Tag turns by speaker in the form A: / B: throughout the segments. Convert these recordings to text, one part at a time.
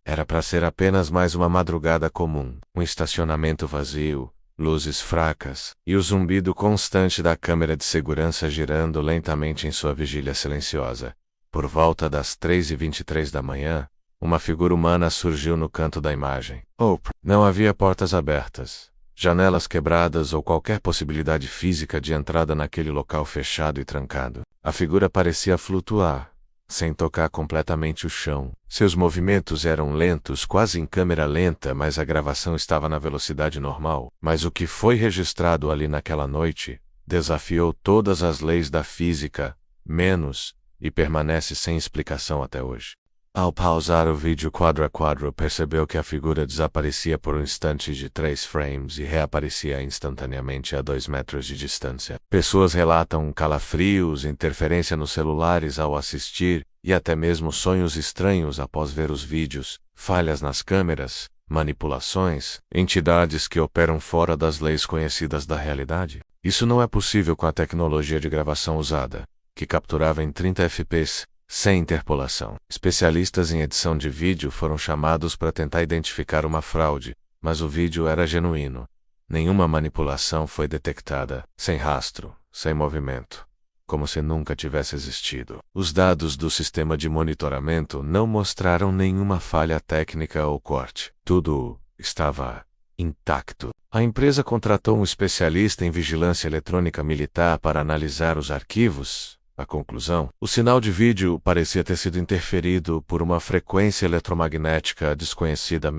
A: Era para ser apenas mais uma madrugada comum, um estacionamento vazio, luzes fracas, e o zumbido constante da câmera de segurança girando lentamente em sua vigília silenciosa. Por volta das 3h23 da manhã, uma figura humana surgiu no canto da imagem. Não havia portas abertas, janelas quebradas ou qualquer possibilidade física de entrada naquele local fechado e trancado. A figura parecia flutuar, sem tocar completamente o chão. Seus movimentos eram lentos, quase em câmera lenta, mas a gravação estava na velocidade normal. Mas o que foi registrado ali naquela noite desafiou todas as leis da física, e permanece sem explicação até hoje. Ao pausar o vídeo quadro a quadro, percebeu que a figura desaparecia por um instante de 3 frames e reaparecia instantaneamente a 2 metros de distância. Pessoas relatam calafrios, interferência nos celulares ao assistir, e até mesmo sonhos estranhos após ver os vídeos, falhas nas câmeras, manipulações, entidades que operam fora das leis conhecidas da realidade. Isso não é possível com a tecnologia de gravação usada, que capturava em 30 fps, sem interpolação. Especialistas em edição de vídeo foram chamados para tentar identificar uma fraude, mas o vídeo era genuíno. Nenhuma manipulação foi detectada, sem rastro, sem movimento, como se nunca tivesse existido. Os dados do sistema de monitoramento não mostraram nenhuma falha técnica ou corte. Tudo estava intacto. A empresa contratou um especialista em vigilância eletrônica militar para analisar os arquivos. A conclusão: o sinal de vídeo parecia ter sido interferido por uma frequência eletromagnética desconhecida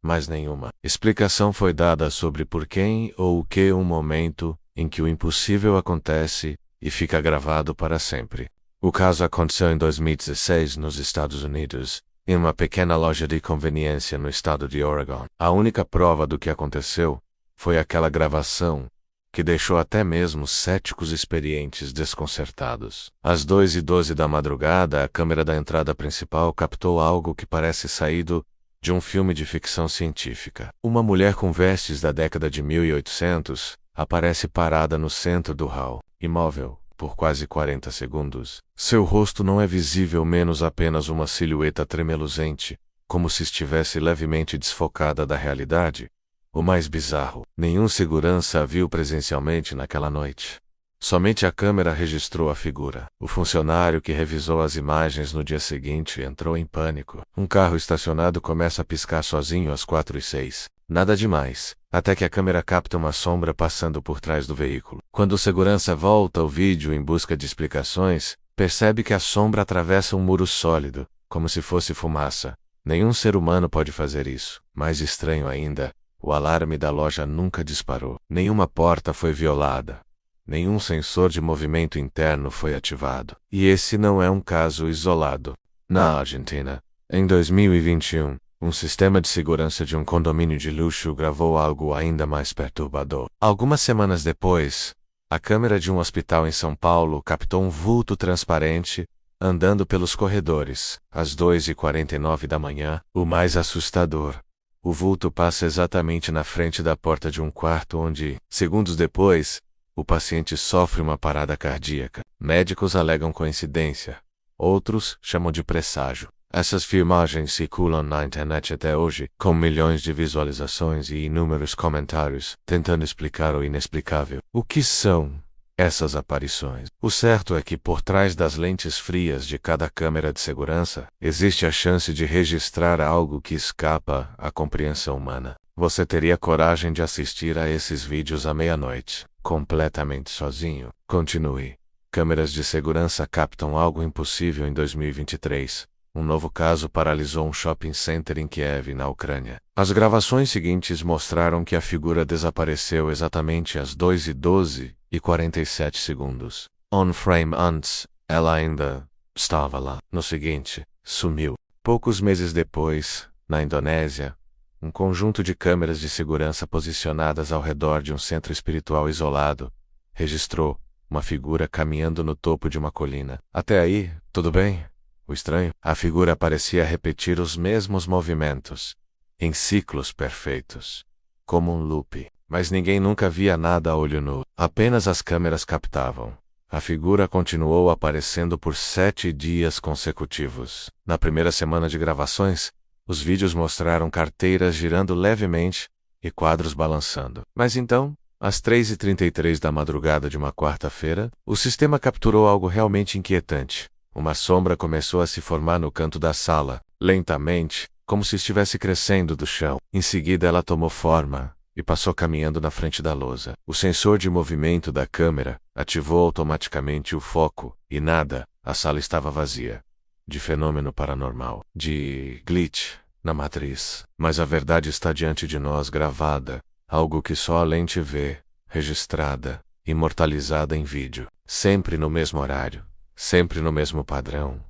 A: mas nenhuma explicação foi dada sobre por quem ou o que um momento em que o impossível acontece e fica gravado para sempre. O caso aconteceu em 2016 nos Estados Unidos, em uma pequena loja de conveniência no estado de Oregon. A única prova do que aconteceu foi aquela gravação, que deixou até mesmo céticos experientes desconcertados. Às 2h12 da madrugada, a câmera da entrada principal captou algo que parece saído de um filme de ficção científica. Uma mulher com vestes da década de 1800 aparece parada no centro do hall, imóvel, por quase 40 segundos. Seu rosto não é visível, menos apenas uma silhueta tremeluzente, como se estivesse levemente desfocada da realidade. O mais bizarro, nenhum segurança a viu presencialmente naquela noite. Somente a câmera registrou a figura. O funcionário que revisou as imagens no dia seguinte entrou em pânico. Um carro estacionado começa a piscar sozinho às 4h06. Nada demais, até que a câmera capta uma sombra passando por trás do veículo. Quando o segurança volta ao vídeo em busca de explicações, percebe que a sombra atravessa um muro sólido, como se fosse fumaça. Nenhum ser humano pode fazer isso. Mais estranho ainda, o alarme da loja nunca disparou. Nenhuma porta foi violada. Nenhum sensor de movimento interno foi ativado. E esse não é um caso isolado. Na Argentina, em 2021, um sistema de segurança de um condomínio de luxo gravou algo ainda mais perturbador. Algumas semanas depois, a câmera de um hospital em São Paulo captou um vulto transparente andando pelos corredores. Às 2h49 da manhã, o mais assustador: o vulto passa exatamente na frente da porta de um quarto onde, segundos depois, o paciente sofre uma parada cardíaca. Médicos alegam coincidência. Outros chamam de presságio. Essas filmagens circulam na internet até hoje, com milhões de visualizações e inúmeros comentários, tentando explicar o inexplicável. O que são essas aparições? O certo é que por trás das lentes frias de cada câmera de segurança, existe a chance de registrar algo que escapa à compreensão humana. Você teria coragem de assistir a esses vídeos à meia-noite, completamente sozinho? Continue. Câmeras de segurança captam algo impossível em 2023. Um novo caso paralisou um shopping center em Kiev, na Ucrânia. As gravações seguintes mostraram que a figura desapareceu exatamente às 2h12 e 47 segundos. On frame antes, ela ainda estava lá. No seguinte, sumiu. Poucos meses depois, na Indonésia, um conjunto de câmeras de segurança posicionadas ao redor de um centro espiritual isolado registrou uma figura caminhando no topo de uma colina. Até aí, tudo bem? O estranho? A figura parecia repetir os mesmos movimentos, em ciclos perfeitos, como um loop. Mas ninguém nunca via nada a olho nu. Apenas as câmeras captavam. A figura continuou aparecendo por 7 dias consecutivos. Na primeira semana de gravações, Os vídeos mostraram carteiras girando levemente e quadros balançando. Mas então, às 3h33 da madrugada de uma quarta-feira, o sistema capturou algo realmente inquietante. Uma sombra começou a se formar no canto da sala, lentamente, como se estivesse crescendo do chão. Em seguida ela tomou forma e passou caminhando na frente da lousa. O sensor de movimento da câmera ativou automaticamente o foco e nada, a sala estava vazia. De fenômeno paranormal, de glitch na matriz. Mas a verdade está diante de nós gravada, algo que só a lente vê, registrada, imortalizada em vídeo, sempre no mesmo horário, sempre no mesmo padrão.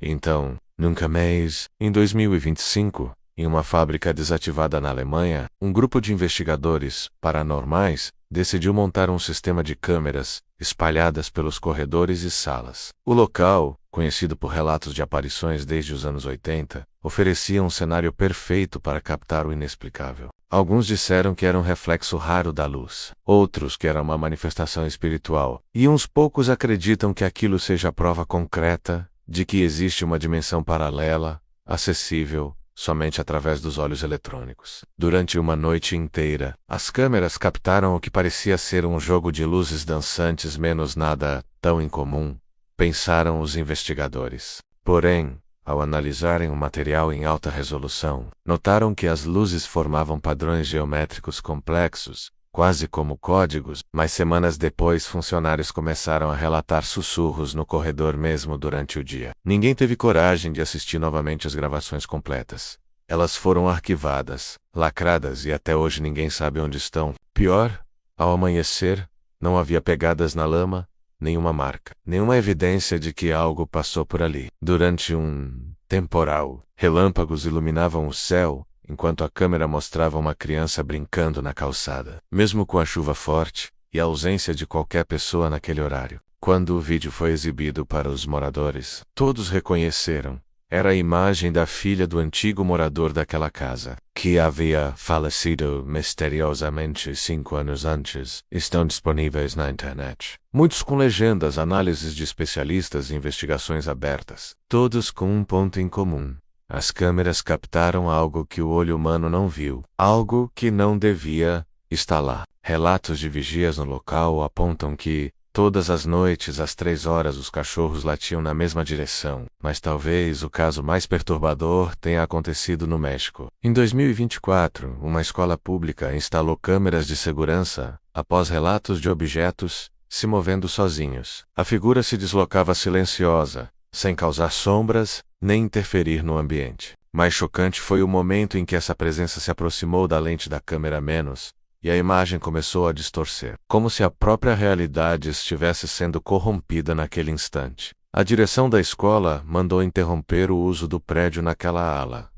A: Então, nunca mais, em 2025, em uma fábrica desativada na Alemanha, um grupo de investigadores paranormais decidiu montar um sistema de câmeras espalhadas pelos corredores e salas. O local, conhecido por relatos de aparições desde os anos 80, oferecia um cenário perfeito para captar o inexplicável. Alguns disseram que era um reflexo raro da luz, outros que era uma manifestação espiritual, e uns poucos acreditam que aquilo seja prova concreta de que existe uma dimensão paralela, acessível, somente através dos olhos eletrônicos. Durante uma noite inteira, as câmeras captaram o que parecia ser um jogo de luzes dançantes menos nada tão incomum, pensaram os investigadores. Porém, ao analisarem o material em alta resolução, notaram que as luzes formavam padrões geométricos complexos, quase como códigos, mas semanas depois funcionários começaram a relatar sussurros no corredor mesmo durante o dia. Ninguém teve coragem de assistir novamente as gravações completas. Elas foram arquivadas, lacradas e até hoje ninguém sabe onde estão. Pior, ao amanhecer, não havia pegadas na lama, nenhuma marca, nenhuma evidência de que algo passou por ali. Durante um temporal, relâmpagos iluminavam o céu, enquanto a câmera mostrava uma criança brincando na calçada, mesmo com a chuva forte e a ausência de qualquer pessoa naquele horário. Quando o vídeo foi exibido para os moradores, todos reconheceram. Era a imagem da filha do antigo morador daquela casa, que havia falecido misteriosamente 5 anos antes. Estão disponíveis na internet. Muitos com legendas, análises de especialistas e investigações abertas. Todos com um ponto em comum. As câmeras captaram algo que o olho humano não viu, algo que não devia estar lá. Relatos de vigias no local apontam que, todas as noites às 3 horas os cachorros latiam na mesma direção, mas talvez o caso mais perturbador tenha acontecido no México. Em 2024, uma escola pública instalou câmeras de segurança após relatos de objetos se movendo sozinhos. A figura se deslocava silenciosa, sem causar sombras, nem interferir no ambiente. Mais chocante foi o momento em que essa presença se aproximou da lente da câmera menos, e a imagem começou a distorcer, como se a própria realidade estivesse sendo corrompida naquele instante. A direção da escola mandou interromper o uso do prédio naquela ala.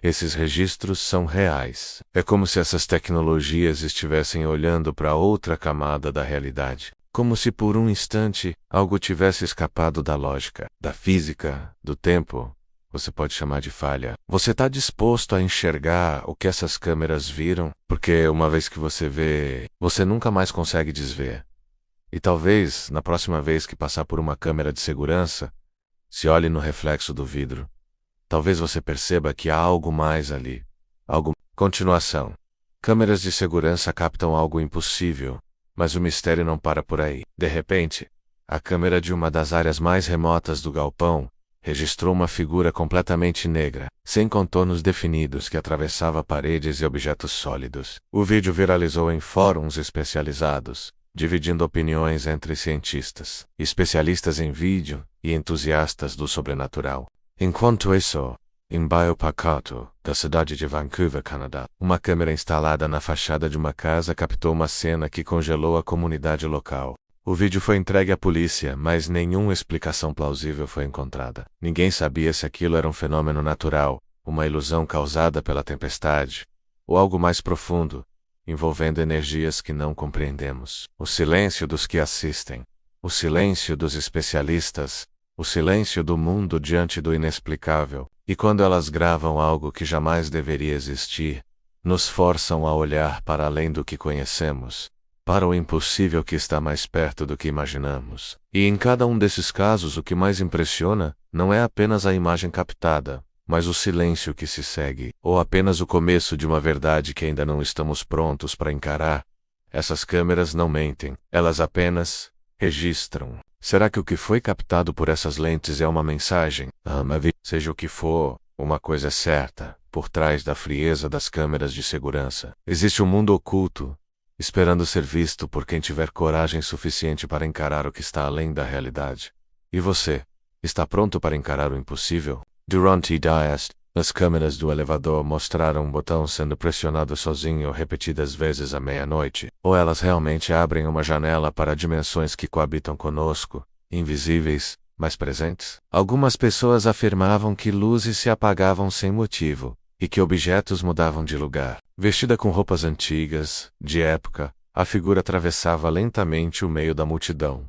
A: Esses registros são reais. É como se essas tecnologias estivessem olhando para outra camada da realidade. Como se por um instante algo tivesse escapado da lógica, da física, do tempo. Você pode chamar de falha. Você está disposto a enxergar o que essas câmeras viram? Porque uma vez que você vê, você nunca mais consegue desver. E talvez, na próxima vez que passar por uma câmera de segurança, se olhe no reflexo do vidro. Talvez você perceba que há algo mais ali. Algo. Continuação. Câmeras de segurança captam algo impossível. Mas o mistério não para por aí. De repente, a câmera de uma das áreas mais remotas do galpão registrou uma figura completamente negra, sem contornos definidos que atravessava paredes e objetos sólidos. O vídeo viralizou em fóruns especializados, dividindo opiniões entre cientistas, especialistas em vídeo e entusiastas do sobrenatural. Enquanto isso, em Bayou Pacato, da cidade de Vancouver, Canadá, uma câmera instalada na fachada de uma casa captou uma cena que congelou a comunidade local. O vídeo foi entregue à polícia, mas nenhuma explicação plausível foi encontrada. Ninguém sabia se aquilo era um fenômeno natural, uma ilusão causada pela tempestade, ou algo mais profundo, envolvendo energias que não compreendemos. O silêncio dos que assistem, o silêncio dos especialistas, o silêncio do mundo diante do inexplicável. E quando elas gravam algo que jamais deveria existir, nos forçam a olhar para além do que conhecemos, para o impossível que está mais perto do que imaginamos. E em cada um desses casos o que mais impressiona não é apenas a imagem captada, mas o silêncio que se segue, ou apenas o começo de uma verdade que ainda não estamos prontos para encarar. Essas câmeras não mentem, elas apenas registram. Será que o que foi captado por essas lentes é uma mensagem? Seja o que for, uma coisa é certa: por trás da frieza das câmeras de segurança, existe um mundo oculto, esperando ser visto por quem tiver coragem suficiente para encarar o que está além da realidade. E você, está pronto para encarar o impossível? Durante Dias, as câmeras do elevador mostraram um botão sendo pressionado sozinho repetidas vezes à meia-noite. Ou elas realmente abrem uma janela para dimensões que coabitam conosco, invisíveis, mas presentes? Algumas pessoas afirmavam que luzes se apagavam sem motivo, e que objetos mudavam de lugar. Vestida com roupas antigas, de época, a figura atravessava lentamente o meio da multidão.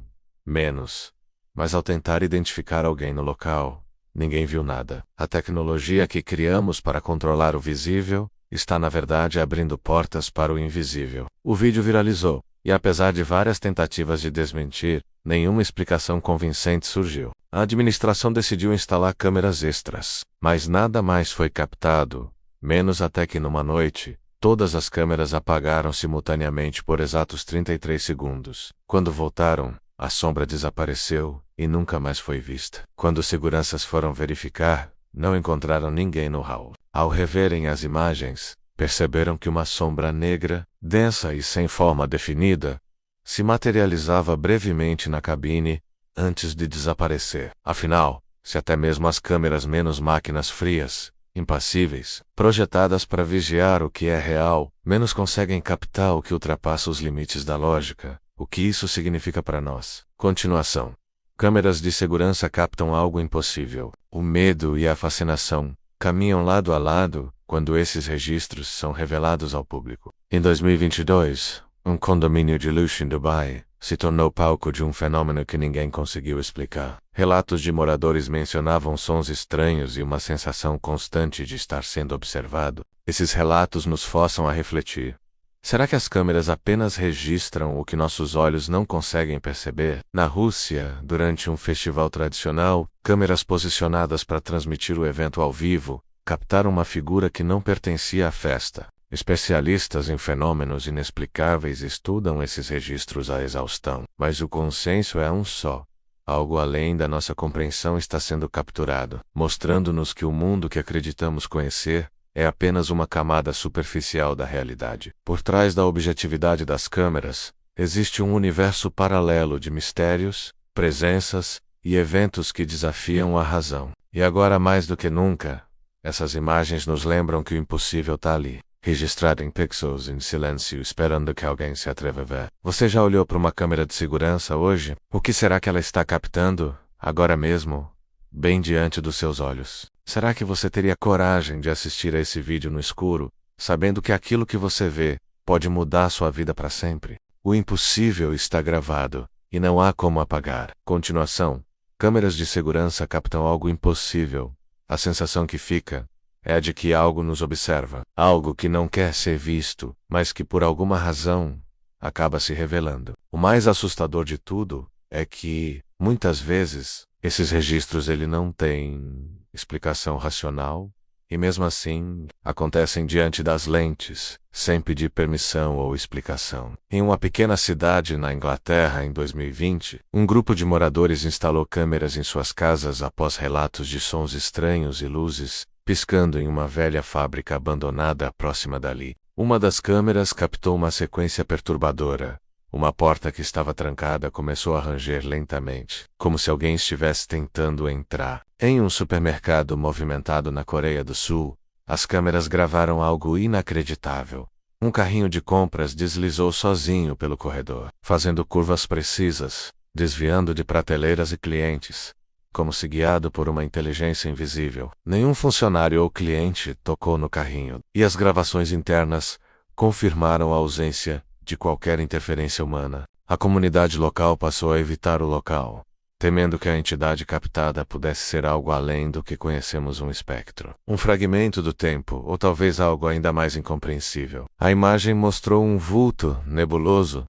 A: Mas ao tentar identificar alguém no local, ninguém viu nada. A tecnologia que criamos para controlar o visível está na verdade abrindo portas para o invisível. O vídeo viralizou, e apesar de várias tentativas de desmentir, nenhuma explicação convincente surgiu. A administração decidiu instalar câmeras extras, mas nada mais foi captado, menos até que numa noite, todas as câmeras apagaram simultaneamente por exatos 33 segundos. Quando voltaram, a sombra desapareceu e nunca mais foi vista. Quando os seguranças foram verificar, não encontraram ninguém no hall. Ao reverem as imagens, perceberam que uma sombra negra, densa e sem forma definida, se materializava brevemente na cabine, antes de desaparecer. Afinal, se até mesmo as câmeras menos máquinas frias, impassíveis, projetadas para vigiar o que é real, menos conseguem captar o que ultrapassa os limites da lógica, o que isso significa para nós? Continuação. Câmeras de segurança captam algo impossível. O medo e a fascinação caminham lado a lado quando esses registros são revelados ao público. Em 2022, um condomínio de luxo em Dubai se tornou palco de um fenômeno que ninguém conseguiu explicar. Relatos de moradores mencionavam sons estranhos e uma sensação constante de estar sendo observado. Esses relatos nos forçam a refletir. Será que as câmeras apenas registram o que nossos olhos não conseguem perceber? Na Rússia, durante um festival tradicional, câmeras posicionadas para transmitir o evento ao vivo captaram uma figura que não pertencia à festa. Especialistas em fenômenos inexplicáveis estudam esses registros à exaustão, mas o consenso é um só. Algo além da nossa compreensão está sendo capturado, mostrando-nos que o mundo que acreditamos conhecer é apenas uma camada superficial da realidade. Por trás da objetividade das câmeras, existe um universo paralelo de mistérios, presenças e eventos que desafiam a razão. E agora mais do que nunca, essas imagens nos lembram que o impossível está ali, registrado em pixels em silêncio, esperando que alguém se atreva a ver. Você já olhou para uma câmera de segurança hoje? O que será que ela está captando, agora mesmo, bem diante dos seus olhos? Será que você teria coragem de assistir a esse vídeo no escuro, sabendo que aquilo que você vê pode mudar sua vida para sempre? O impossível está gravado, e não há como apagar. Continuação. Câmeras de segurança captam algo impossível. A sensação que fica é a de que algo nos observa, algo que não quer ser visto, mas que por alguma razão acaba se revelando. O mais assustador de tudo é que, muitas vezes, esses registros não têm explicação racional, e mesmo assim, acontecem diante das lentes, sem pedir permissão ou explicação. Em uma pequena cidade na Inglaterra em 2020, um grupo de moradores instalou câmeras em suas casas após relatos de sons estranhos e luzes piscando em uma velha fábrica abandonada próxima dali. Uma das câmeras captou uma sequência perturbadora. Uma porta que estava trancada começou a ranger lentamente, como se alguém estivesse tentando entrar. Em um supermercado movimentado na Coreia do Sul, as câmeras gravaram algo inacreditável. Um carrinho de compras deslizou sozinho pelo corredor, fazendo curvas precisas, desviando de prateleiras e clientes, como se guiado por uma inteligência invisível. Nenhum funcionário ou cliente tocou no carrinho, e as gravações internas confirmaram a ausência de qualquer interferência humana. A comunidade local passou a evitar o local, temendo que a entidade captada pudesse ser algo além do que conhecemos um espectro. Um fragmento do tempo, ou talvez algo ainda mais incompreensível. A imagem mostrou um vulto nebuloso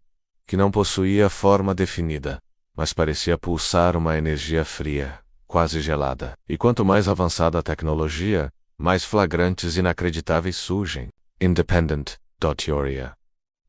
A: que não possuía forma definida, mas parecia pulsar uma energia fria, quase gelada. E quanto mais avançada a tecnologia, mais flagrantes inacreditáveis surgem. Independent.ioria.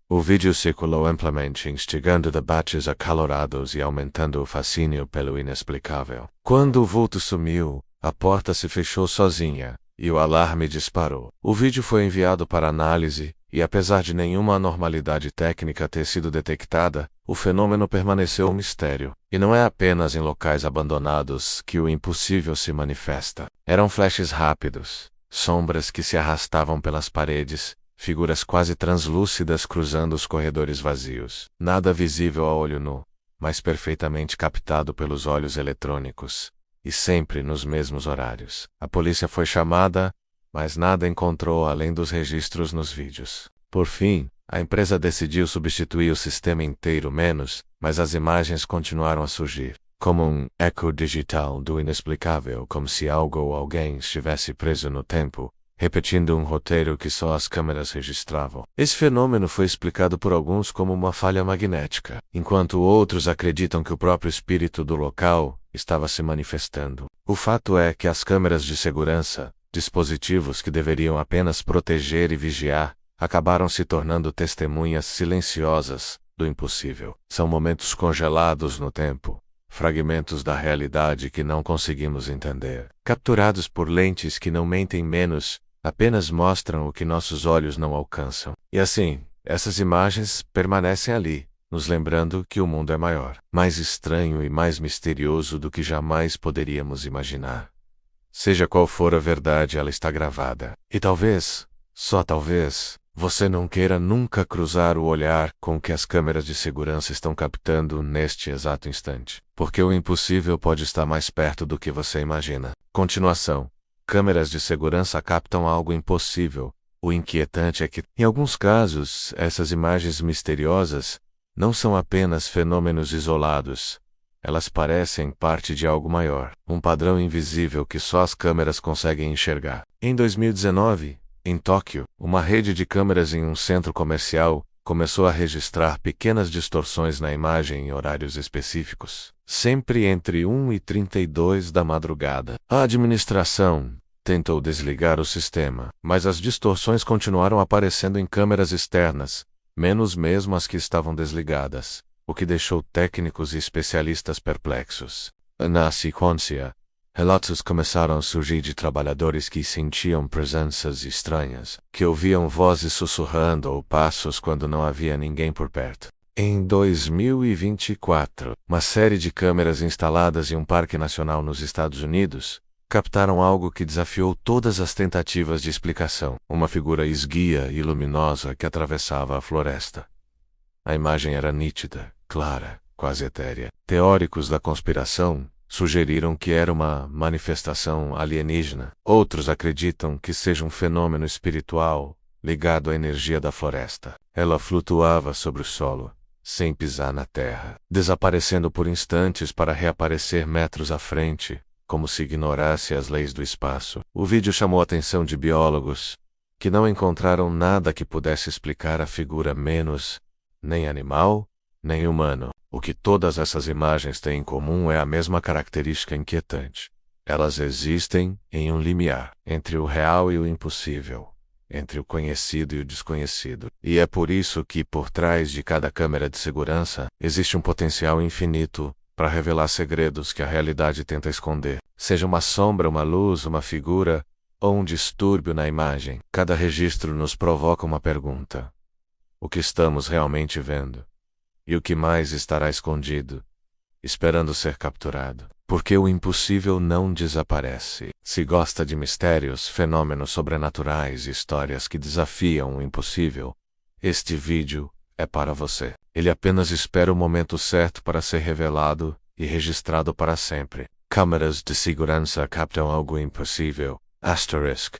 A: O vídeo circulou amplamente, instigando debates acalorados e aumentando o fascínio pelo inexplicável. Quando o vulto sumiu, a porta se fechou sozinha, e o alarme disparou. O vídeo foi enviado para análise, e apesar de nenhuma anormalidade técnica ter sido detectada, o fenômeno permaneceu um mistério. E não é apenas em locais abandonados que o impossível se manifesta. Eram flashes rápidos, sombras que se arrastavam pelas paredes, figuras quase translúcidas cruzando os corredores vazios. Nada visível a olho nu, mas perfeitamente captado pelos olhos eletrônicos. E sempre nos mesmos horários. A polícia foi chamada, mas nada encontrou além dos registros nos vídeos. Por fim, a empresa decidiu substituir o sistema inteiro mas as imagens continuaram a surgir, como um eco digital do inexplicável, como se algo ou alguém estivesse preso no tempo, repetindo um roteiro que só as câmeras registravam. Esse fenômeno foi explicado por alguns como uma falha magnética, enquanto outros acreditam que o próprio espírito do local estava se manifestando. O fato é que as câmeras de segurança, dispositivos que deveriam apenas proteger e vigiar, acabaram se tornando testemunhas silenciosas do impossível. São momentos congelados no tempo, fragmentos da realidade que não conseguimos entender, capturados por lentes que não mentem apenas mostram o que nossos olhos não alcançam. E assim, essas imagens permanecem ali, nos lembrando que o mundo é maior, mais estranho e mais misterioso do que jamais poderíamos imaginar. Seja qual for a verdade, ela está gravada. E talvez, só talvez, você não queira nunca cruzar o olhar com o que as câmeras de segurança estão captando neste exato instante. Porque o impossível pode estar mais perto do que você imagina. Continuação. Câmeras de segurança captam algo impossível. O inquietante é que, em alguns casos, essas imagens misteriosas não são apenas fenômenos isolados. Elas parecem parte de algo maior, um padrão invisível que só as câmeras conseguem enxergar. Em 2019, em Tóquio, uma rede de câmeras em um centro comercial começou a registrar pequenas distorções na imagem em horários específicos, sempre entre 1 e 32 da madrugada. A administração tentou desligar o sistema, mas as distorções continuaram aparecendo em câmeras externas, menos mesmo as que estavam desligadas, o que deixou técnicos e especialistas perplexos. Na sequência, relatos começaram a surgir de trabalhadores que sentiam presenças estranhas, que ouviam vozes sussurrando ou passos quando não havia ninguém por perto. Em 2024, uma série de câmeras instaladas em um parque nacional nos Estados Unidos captaram algo que desafiou todas as tentativas de explicação, uma figura esguia e luminosa que atravessava a floresta. A imagem era nítida, clara, quase etérea. Teóricos da conspiração sugeriram que era uma manifestação alienígena. Outros acreditam que seja um fenômeno espiritual ligado à energia da floresta. Ela flutuava sobre o solo, sem pisar na terra, desaparecendo por instantes para reaparecer metros à frente, como se ignorasse as leis do espaço. O vídeo chamou a atenção de biólogos, que não encontraram nada que pudesse explicar a figura nem animal, nem humano. O que todas essas imagens têm em comum é a mesma característica inquietante. Elas existem em um limiar entre o real e o impossível, entre o conhecido e o desconhecido. E é por isso que, por trás de cada câmera de segurança, existe um potencial infinito para revelar segredos que a realidade tenta esconder. Seja uma sombra, uma luz, uma figura ou um distúrbio na imagem, cada registro nos provoca uma pergunta. O que estamos realmente vendo? E o que mais estará escondido, esperando ser capturado? Porque o impossível não desaparece. Se gosta de mistérios, fenômenos sobrenaturais e histórias que desafiam o impossível, este vídeo é para você. Ele apenas espera o momento certo para ser revelado e registrado para sempre. Câmeras de segurança captam algo impossível. Asterisk.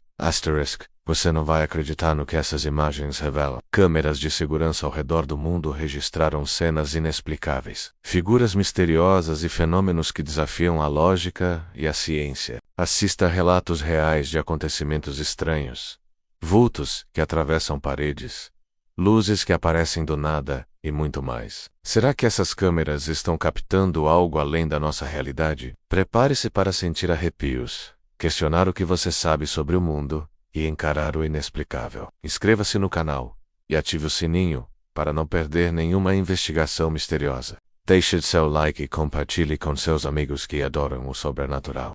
A: Você não vai acreditar no que essas imagens revelam. Câmeras de segurança ao redor do mundo registraram cenas inexplicáveis, figuras misteriosas e fenômenos que desafiam a lógica e a ciência. Assista a relatos reais de acontecimentos estranhos, vultos que atravessam paredes, luzes que aparecem do nada e muito mais. Será que essas câmeras estão captando algo além da nossa realidade? Prepare-se para sentir arrepios, questionar o que você sabe sobre o mundo e encarar o inexplicável. Inscreva-se no canal e ative o sininho para não perder nenhuma investigação misteriosa. Deixe seu like e compartilhe com seus amigos que adoram o sobrenatural.